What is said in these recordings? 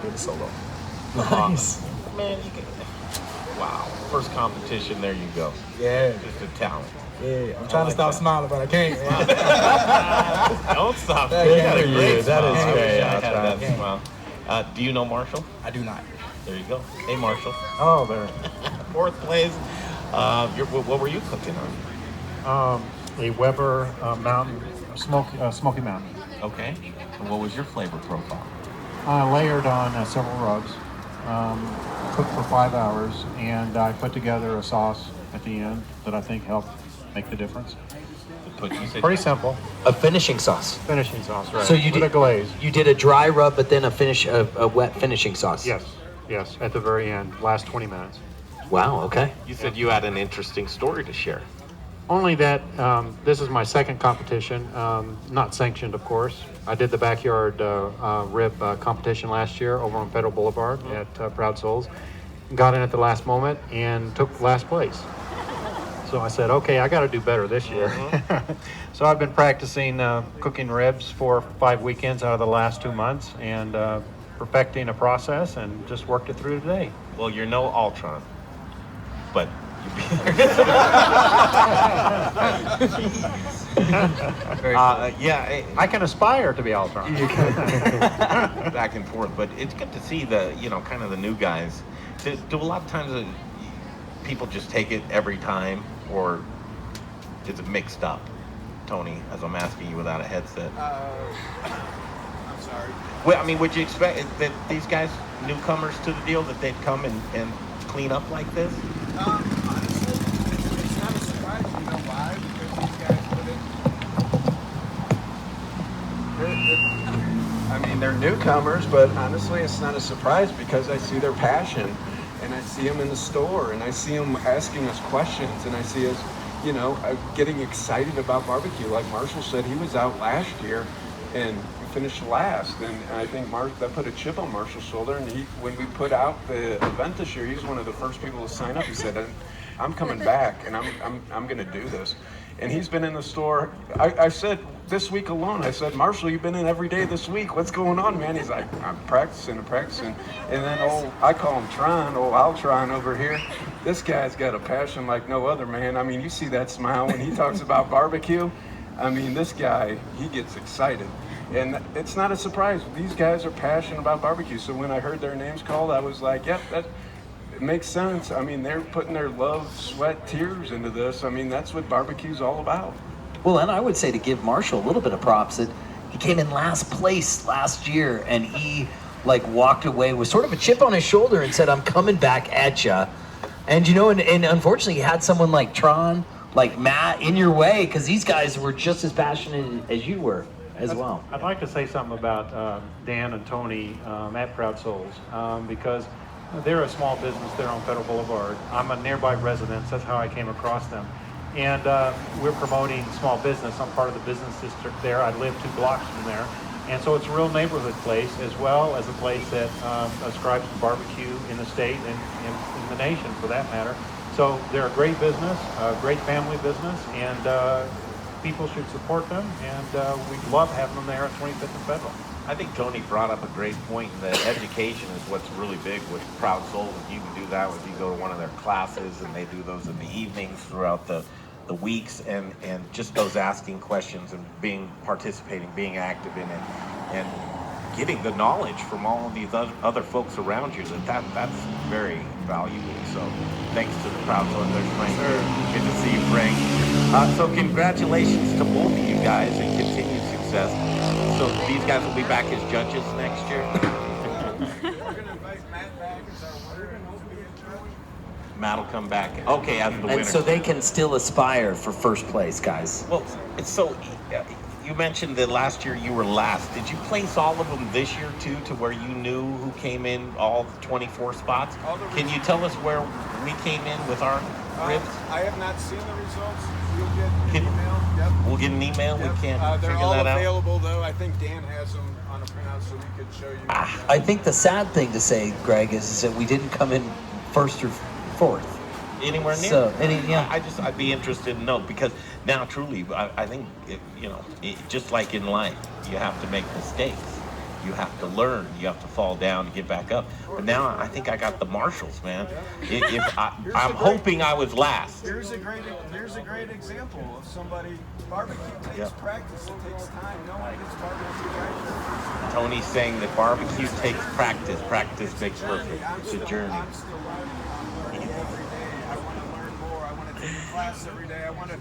do the solo. Nice. Man, you can. Wow. First competition, there you go. Yeah. Just a talent. Yeah. I'm trying to stop smiling, but I can't. Don't stop. That You is got a great that smile. is I wish great. I had that Yeah. smile. Do you know Marshall? I do not. There you go. Hey, Marshall. Oh, there. Fourth place. What were you cooking on? A Weber Mountain, Smoky Mountain. Okay. And what was your flavor profile? Layered on several rubs, cooked for 5 hours, and I put together a sauce at the end that I think helped make the difference. Pretty simple. A finishing sauce. Finishing sauce, right? So you with did a glaze. You did a dry rub, but then a wet finishing sauce. Yes, at the very end, last 20 minutes. Wow. Okay. You said you had an interesting story to share. Only that this is my second competition, not sanctioned, of course. I did the backyard rib competition last year over on Federal Boulevard at Proud Souls. Got in at the last moment and took last place. So I said, okay, I got to do better this year. So I've been practicing cooking ribs for 5 weekends out of the last 2 months and perfecting a process and just worked it through today. Well, you're no Ultron, but yeah, I can aspire to be Ultron. back and forth. But it's good to see the, kind of the new guys. Do a lot of times people just take it every time, or is it mixed up? Tony, as I'm asking you without a headset. I'm sorry. Well, I mean, would you expect that these guys, newcomers to the deal, that they'd come and clean up like this? Honestly, it's not a surprise. You know why? Because these guys put it. I mean, they're newcomers, but honestly, it's not a surprise because I see their passion, and I see them in the store, and I see them asking us questions, and I see us, getting excited about barbecue. Like Marshall said, he was out last year, and finished last, and I think that put a chip on Marshall's shoulder. And when we put out the event this year, he was one of the first people to sign up. He said, "I'm coming back, and I'm going to do this." And he's been in the store. I said this week alone, I said, "Marshall, you've been in every day this week. What's going on, man?" He's like, "I'm practicing and practicing." And then I call him Tron, Altron over here. This guy's got a passion like no other, man. I mean, you see that smile when he talks about barbecue. I mean, this guy, he gets excited. And it's not a surprise. These guys are passionate about barbecue. So when I heard their names called, I was like, yep, it makes sense. I mean, they're putting their love, sweat, tears into this. I mean, that's what barbecue's all about. Well, and I would say to give Marshall a little bit of props that he came in last place last year and he walked away with sort of a chip on his shoulder and said, "I'm coming back at ya." And and unfortunately you had someone like Tron, like Matt in your way, because these guys were just as passionate as you were as well. I'd like to say something about Dan and Tony at Proud Souls because they're a small business there on Federal Boulevard. I'm a nearby resident. That's how I came across them. And we're promoting small business. I'm part of the business district there. I live 2 blocks from there. And so it's a real neighborhood place, as well as a place that ascribes to barbecue in the state and in the nation, for that matter. So they're a great business, a great family business, and people should support them, and we love having them there at 25th and Federal. I think Tony brought up a great point that education is what's really big with Proud Souls. You can do that if you go to one of their classes, and they do those in the evenings throughout the weeks, and just those asking questions and participating, being active in it, and getting the knowledge from all of these other folks around you. That's very valuable. So thanks to the Proud Souls. There's Frank. Good to see you, Frank. So congratulations to both of you guys and continued success. So these guys will be back as judges next year. We're going to invite Matt back as our winner, and hopefully Matt will come back. Okay, as the winner. And so they can still aspire for first place, guys. Well, it's so. You mentioned that last year you were last. Did you place all of them this year too, to where you knew who came in all 24 spots? Can you tell us where we came in with our ribs? I have not seen the results. You'll get an email. Yep. We'll get an email. Yep. We can't they're figure all that out. available, though. I think Dan has them on a printout, so we could show you. I think the sad thing to say, Greg, is that we didn't come in first or fourth. Anywhere near. So, I'd be interested to know, because now truly, I think just like in life, you have to make mistakes. You have to learn. You have to fall down to get back up. But now I think I got the Marshalls, man. I'm hoping I was last. Here's a great example of somebody. Barbecue takes practice. It takes time. No one gets barbecue right. Tony's saying that barbecue takes practice. Practice makes perfect. It's a journey. I'm still learning. I'm learning every day. I want to learn more. I want to take a class every day. I want to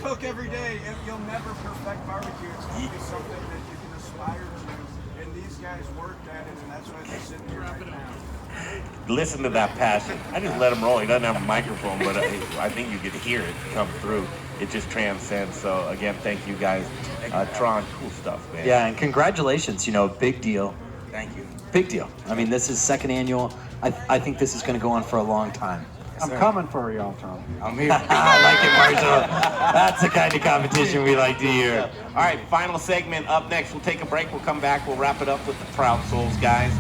cook every day. You'll never perfect barbecue. It's going to be something that you can aspire to. And these guys worked at it, and that's why they're sitting here right now. Listen to that passion. I just let him roll. He doesn't have a microphone, but I think you could hear it come through. It just transcends. So again, thank you guys. Tron, cool stuff, man. Yeah, and congratulations. Big deal. Thank you. Big deal. I mean, this is second annual. I think this is going to go on for a long time. I'm coming for y'all, Tom. I'm here. I like it, Marshall. That's the kind of competition we like to hear. All right, final segment up next. We'll take a break. We'll come back. We'll wrap it up with the Proud Souls guys.